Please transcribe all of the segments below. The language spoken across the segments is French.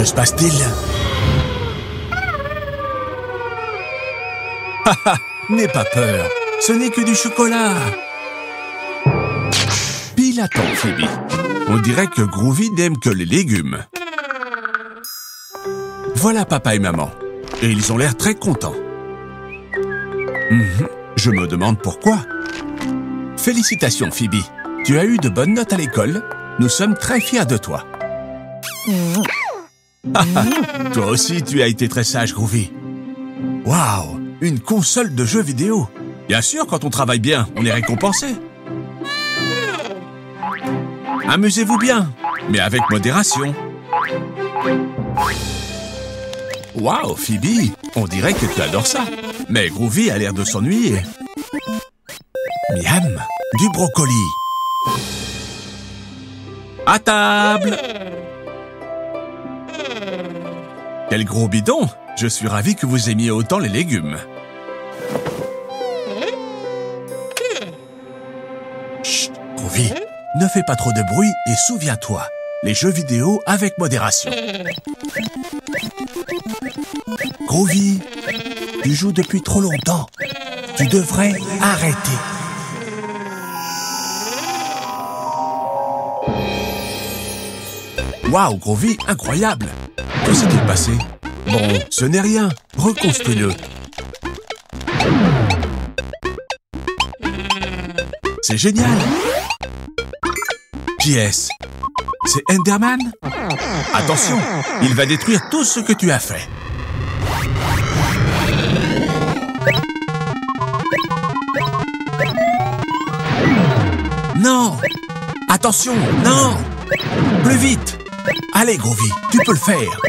se passe-t-il? Haha, n'aie pas peur, ce n'est que du chocolat. Pile à temps, Phoebe. On dirait que Groovy n'aime que les légumes. Voilà papa et maman, et ils ont l'air très contents. Je me demande pourquoi. Félicitations, Phoebe. Tu as eu de bonnes notes à l'école. Nous sommes très fiers de toi. Toi aussi, tu as été très sage, Groovy. Waouh, une console de jeux vidéo. Bien sûr, quand on travaille bien, on est récompensé. Amusez-vous bien, mais avec modération. Waouh, Phoebe, on dirait que tu adores ça. Mais Groovy a l'air de s'ennuyer. Miam, du brocoli. À table. Quel gros bidon! Je suis ravi que vous aimiez autant les légumes. Chut, Groovy, ne fais pas trop de bruit et souviens-toi, les jeux vidéo avec modération. Groovy, tu joues depuis trop longtemps. Tu devrais arrêter. Waouh, Groovy, incroyable! Que s'est-il passé? Bon, ce n'est rien. Reconstruis-le. C'est génial! Qui est-ce? C'est Enderman? Attention, il va détruire tout ce que tu as fait. Non! Attention, non! Plus vite! Allez, Groovy, tu peux le faire.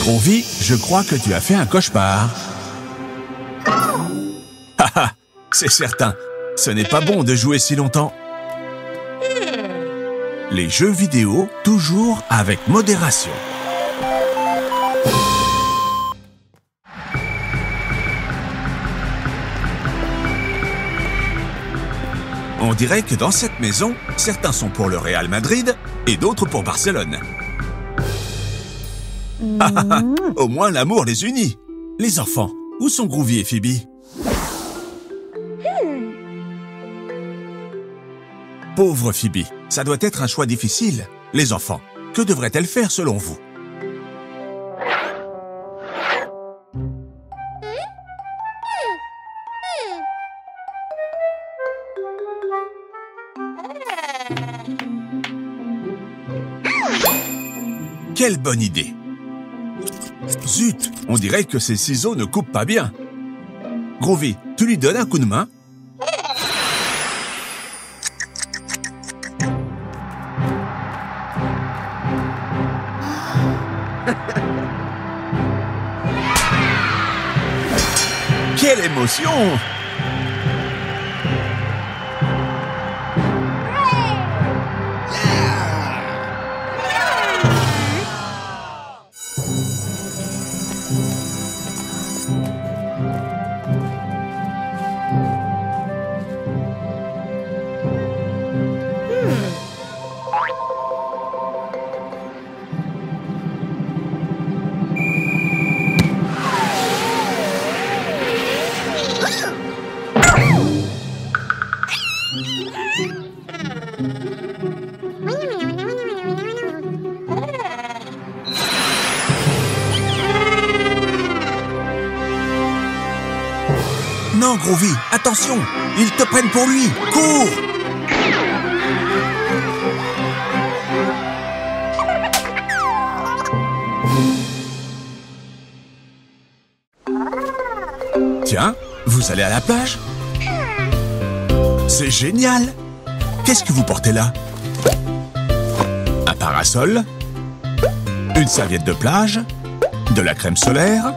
Groovy, je crois que tu as fait un cauchemar. Haha, c'est certain. Ce n'est pas bon de jouer si longtemps. Les jeux vidéo, toujours avec modération. On dirait que dans cette maison, certains sont pour le Real Madrid et d'autres pour Barcelone. Au moins l'amour les unit. Les enfants, où sont Groovy et Phoebe? Pauvre Phoebe, ça doit être un choix difficile. Les enfants, que devrait-elle faire selon vous? Quelle bonne idée! Zut, on dirait que ces ciseaux ne coupent pas bien. Groovy, tu lui donnes un coup de main? Quelle émotion! Non, Groovy, attention! Ils te prennent pour lui! Cours! Tiens, vous allez à la plage? C'est génial! Qu'est-ce que vous portez là? Un parasol? Une serviette de plage? De la crème solaire?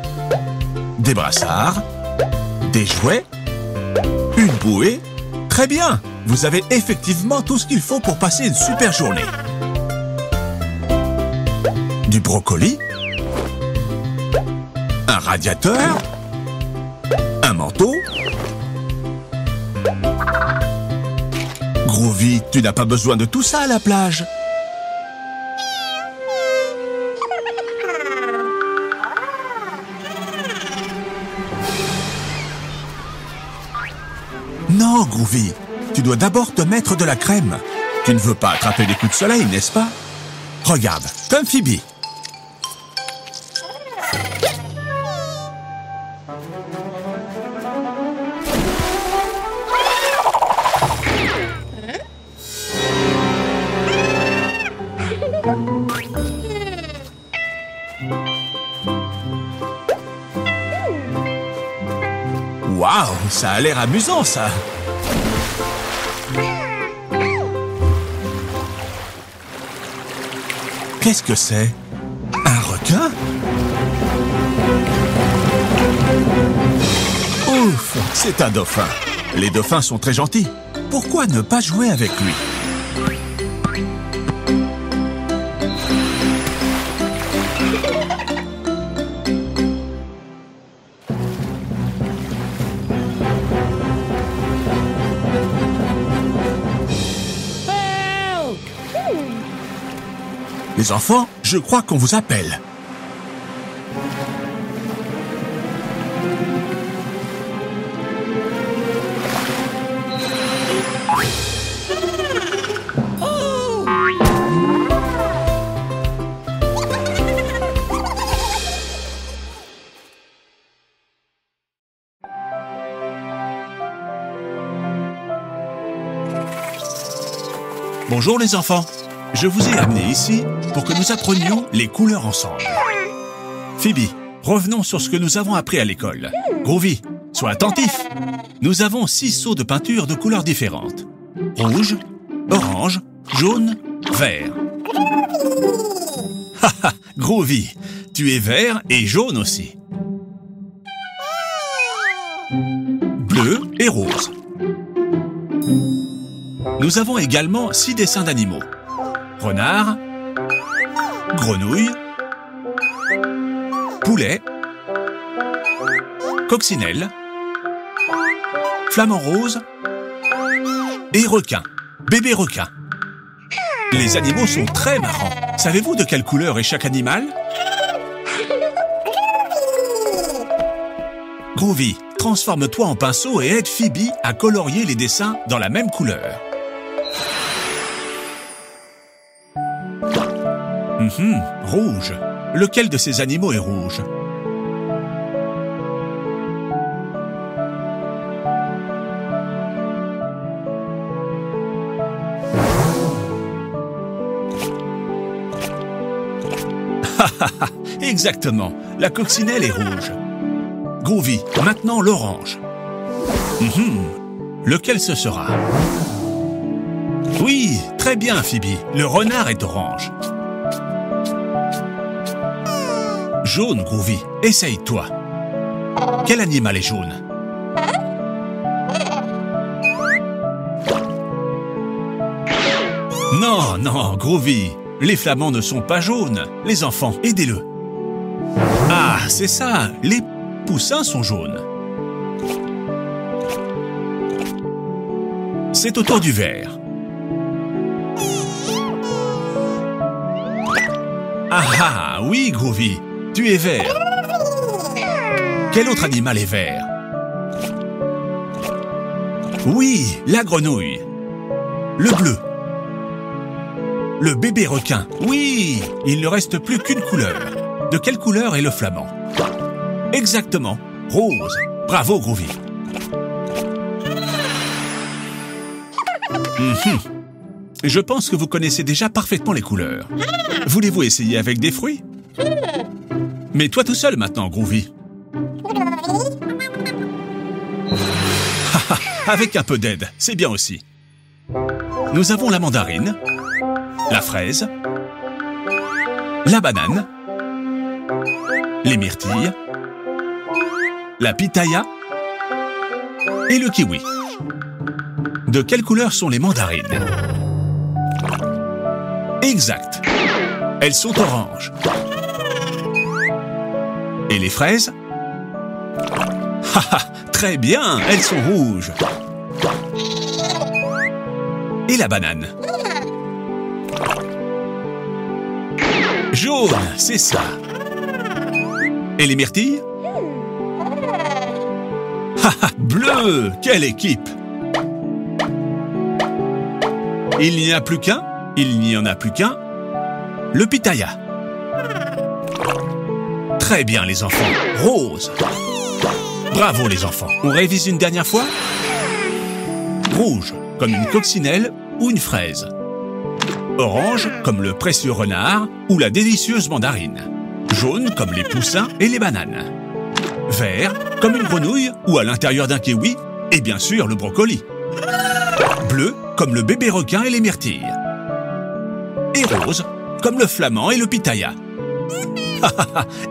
Des brassards? Des jouets? Une bouée? Très bien! Vous avez effectivement tout ce qu'il faut pour passer une super journée. Du brocoli? Un radiateur? Un manteau? Groovy, tu n'as pas besoin de tout ça à la plage. Non, Groovy, tu dois d'abord te mettre de la crème. Tu ne veux pas attraper les coups de soleil, n'est-ce pas? Regarde, comme Phoebe. Waouh, ça a l'air amusant, ça. Qu'est-ce que c'est? Un requin? Ouf, c'est un dauphin. Les dauphins sont très gentils. Pourquoi ne pas jouer avec lui? Les enfants, je crois qu'on vous appelle. Bonjour les enfants. Je vous ai amené ici pour que nous apprenions les couleurs ensemble. Phoebe, revenons sur ce que nous avons appris à l'école. Groovy, sois attentif. Nous avons 6 seaux de peinture de couleurs différentes. Rouge, orange, jaune, vert. Haha, Groovy, tu es vert et jaune aussi. Bleu et rose. Nous avons également 6 dessins d'animaux. Renard, grenouille, poulet, coccinelle, flamant rose et requin, bébé requin. Les animaux sont très marrants. Savez-vous de quelle couleur est chaque animal? Groovy, transforme-toi en pinceau et aide Phoebe à colorier les dessins dans la même couleur. Rouge. Lequel de ces animaux est rouge? Exactement. La coccinelle est rouge. Groovy, maintenant l'orange. Lequel ce sera? Oui, très bien Phoebe. Le renard est orange. Jaune, Groovy, essaye-toi. Quel animal est jaune? Non, non, Groovy, les flamands ne sont pas jaunes. Les enfants, aidez-le. Ah, c'est ça, les poussins sont jaunes. C'est au tour du vert. Ah, oui, Groovy. Tu es vert. Quel autre animal est vert? Oui, la grenouille. Le bleu. Le bébé requin. Oui, il ne reste plus qu'une couleur. De quelle couleur est le flamand? Exactement, rose. Bravo, Groovy. Je pense que vous connaissez déjà parfaitement les couleurs. Voulez-vous essayer avec des fruits? Mais toi tout seul maintenant, Groovy. Avec un peu d'aide, c'est bien aussi. Nous avons la mandarine, la fraise, la banane, les myrtilles, la pitaya et le kiwi. De quelle couleur sont les mandarines? Exact. Elles sont oranges. Et les fraises? Très bien, elles sont rouges. Et la banane. Jaune, c'est ça. Et les myrtilles? Haha, bleu! Quelle équipe! Il n'y en a plus qu'un. Il n'y en a plus qu'un. Le pitaya. Très bien, les enfants. Rose. Bravo, les enfants. On révise une dernière fois? Rouge, comme une coccinelle ou une fraise. Orange, comme le précieux renard ou la délicieuse mandarine. Jaune, comme les poussins et les bananes. Vert, comme une grenouille ou à l'intérieur d'un kiwi. Et bien sûr, le brocoli. Bleu, comme le bébé requin et les myrtilles. Et rose, comme le flamand et le pitaya.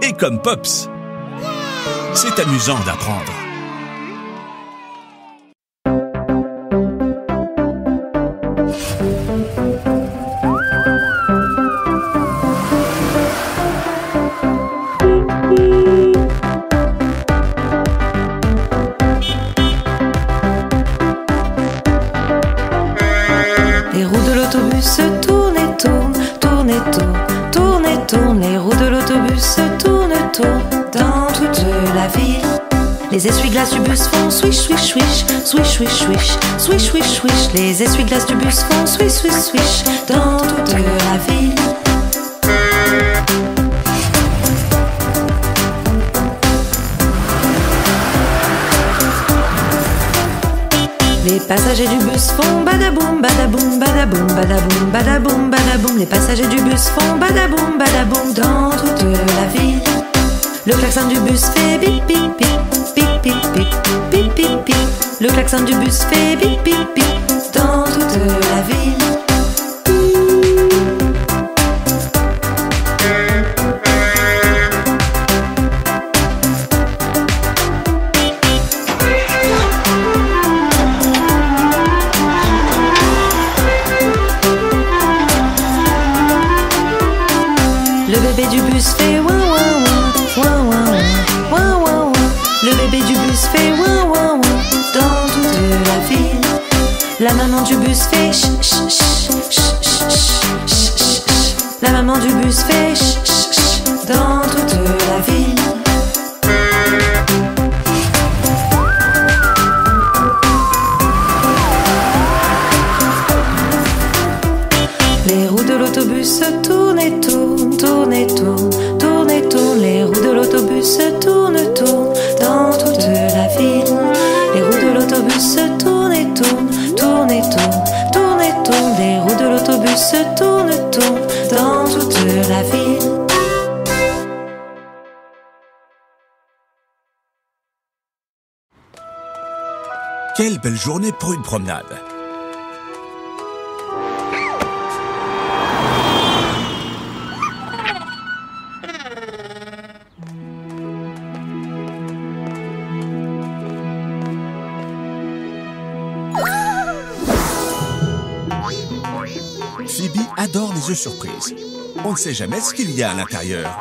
Et comme Pops. C'est amusant d'apprendre. Les roues de l'autobus tournent et tournent, tournent et tournent, tournent et tournent. Les roues de l'autobus tournent, tournent dans toute la ville. Les essuie-glaces du bus font swish, swish, swish, swish, swish, swish, swish, swish, swish. Les essuie-glaces du bus font swish, swish, swish dans toute la ville. Les passagers du bus font badaboum, badaboum, badaboum, badaboum, badaboum, badaboum. Les passagers du bus font badaboum, badaboum dans toute la ville. Le klaxon du bus fait bip, bip, bip, bip, bip, bip, bip, bip, bip. Le klaxon du bus fait bip, bip, bip dans toute la ville. Le bébé du bus fait ouin ouin ouin, ouin ouin ouin, ouin ouin ouin. Le bébé du bus fait ouin ouin ouin dans toute la ville. La maman du bus fait ch ch ch ch ch ch ch ch. La maman du bus fait ch ch ch dans toute la ville. Les roues de l'autobus tournent et tournent, tournent et tournent, tournent et tournent. Les roues de l'autobus tournent, tournent dans toute la ville. Les roues de l'autobus tournent et tournent, tournent et tournent, tournent et tournent. Les roues de l'autobus tournent, tournent dans toute la ville. Quelle belle journée pour une promenade. Phoebe adore les œufs surprises. On ne sait jamais ce qu'il y a à l'intérieur.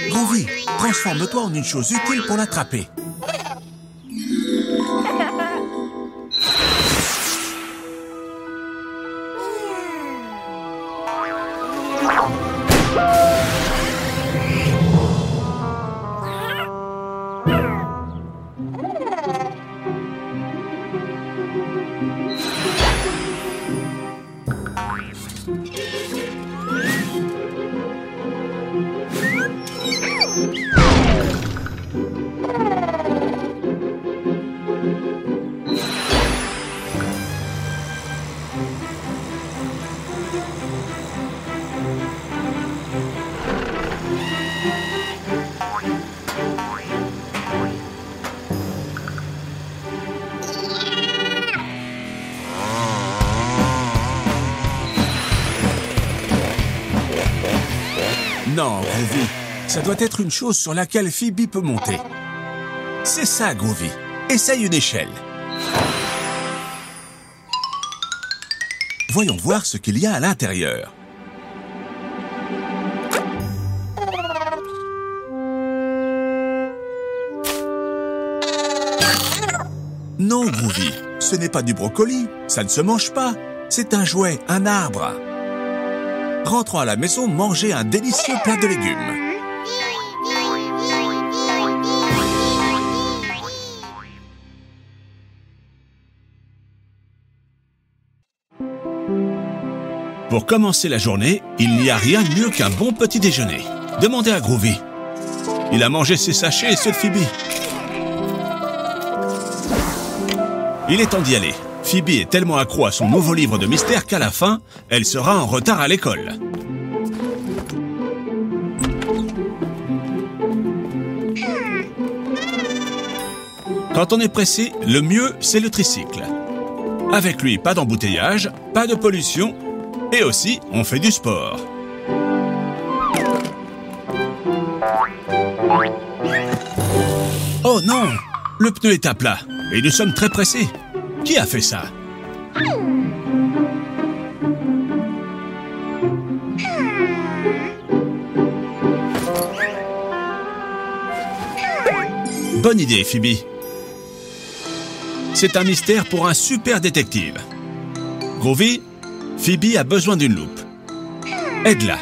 Groovy, transforme-toi en une chose utile pour l'attraper. Non, Groovy, ça doit être une chose sur laquelle Phoebe peut monter. C'est ça, Groovy. Essaye une échelle. Voyons voir ce qu'il y a à l'intérieur. Non, Groovy, ce n'est pas du brocoli, ça ne se mange pas. C'est un jouet, un arbre. Rentrons à la maison manger un délicieux plat de légumes. Pour commencer la journée, il n'y a rien de mieux qu'un bon petit déjeuner. Demandez à Groovy. Il a mangé ses sachets et ceux de Phoebe. Il est temps d'y aller. Phoebe est tellement accro à son nouveau livre de mystère qu'à la fin, elle sera en retard à l'école. Quand on est pressé, le mieux, c'est le tricycle. Avec lui, pas d'embouteillage, pas de pollution, et aussi, on fait du sport. Oh non! Le pneu est à plat, et nous sommes très pressés. Qui a fait ça? Bonne idée, Phoebe. C'est un mystère pour un super détective. Groovy, Phoebe a besoin d'une loupe. Aide-la.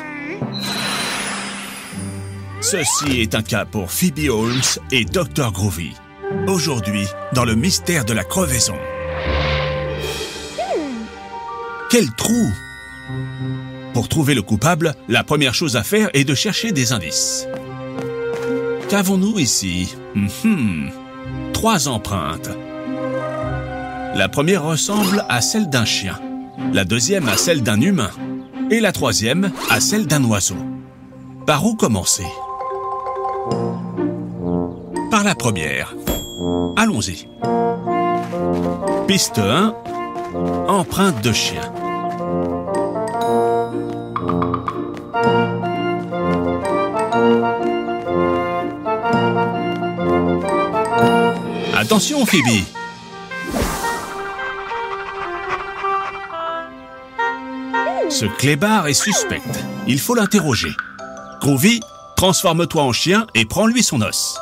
Ceci est un cas pour Phoebe Holmes et Dr. Groovy. Aujourd'hui, dans le mystère de la crevaison. Quel trou! Pour trouver le coupable, la première chose à faire est de chercher des indices. Qu'avons-nous ici? 3 empreintes. La première ressemble à celle d'un chien, la deuxième à celle d'un humain, et la troisième à celle d'un oiseau. Par où commencer? Par la première. Allons-y. Piste 1, empreinte de chien. Attention, Phoebe. Ce clébard est suspect. Il faut l'interroger. Groovy, transforme-toi en chien et prends-lui son os.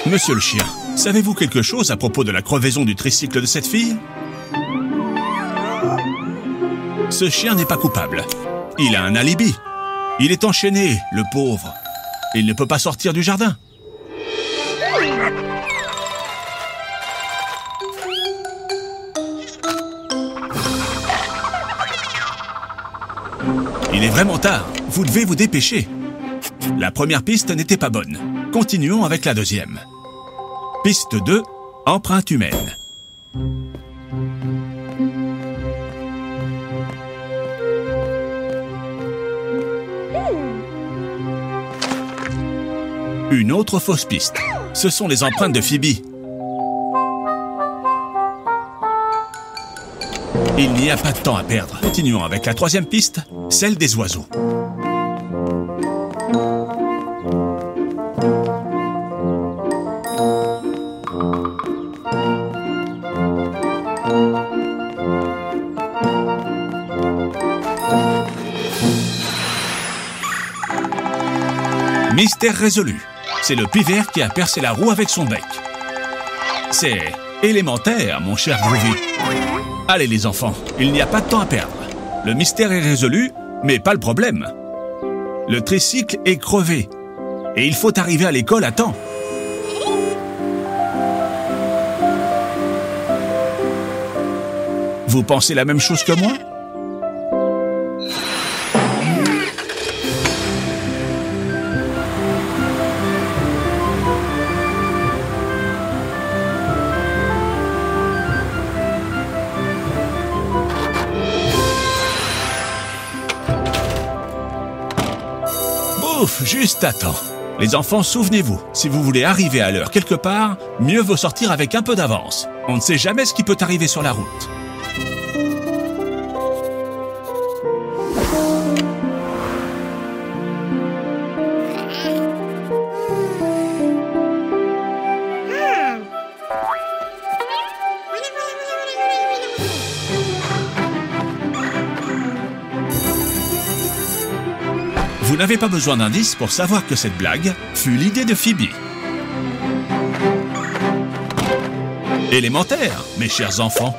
Monsieur le chien, savez-vous quelque chose à propos de la crevaison du tricycle de cette fille? Ce chien n'est pas coupable. Il a un alibi. Il est enchaîné, le pauvre. Il ne peut pas sortir du jardin. Il est vraiment tard. Vous devez vous dépêcher. La première piste n'était pas bonne. Continuons avec la deuxième. Piste 2, empreinte humaine. Une autre fausse piste. Ce sont les empreintes de Phoebe. Il n'y a pas de temps à perdre. Continuons avec la troisième piste, celle des oiseaux. Mystère résolu. C'est le pivert qui a percé la roue avec son bec. C'est élémentaire, mon cher Groovy. Allez les enfants, il n'y a pas de temps à perdre. Le mystère est résolu, mais pas le problème. Le tricycle est crevé. Et il faut arriver à l'école à temps. Vous pensez la même chose que moi ? Ouf, juste à temps. Les enfants, souvenez-vous, si vous voulez arriver à l'heure quelque part, mieux vaut sortir avec un peu d'avance. On ne sait jamais ce qui peut arriver sur la route. Vous n'avez pas besoin d'indices pour savoir que cette blague fut l'idée de Phoebe. Élémentaire, mes chers enfants.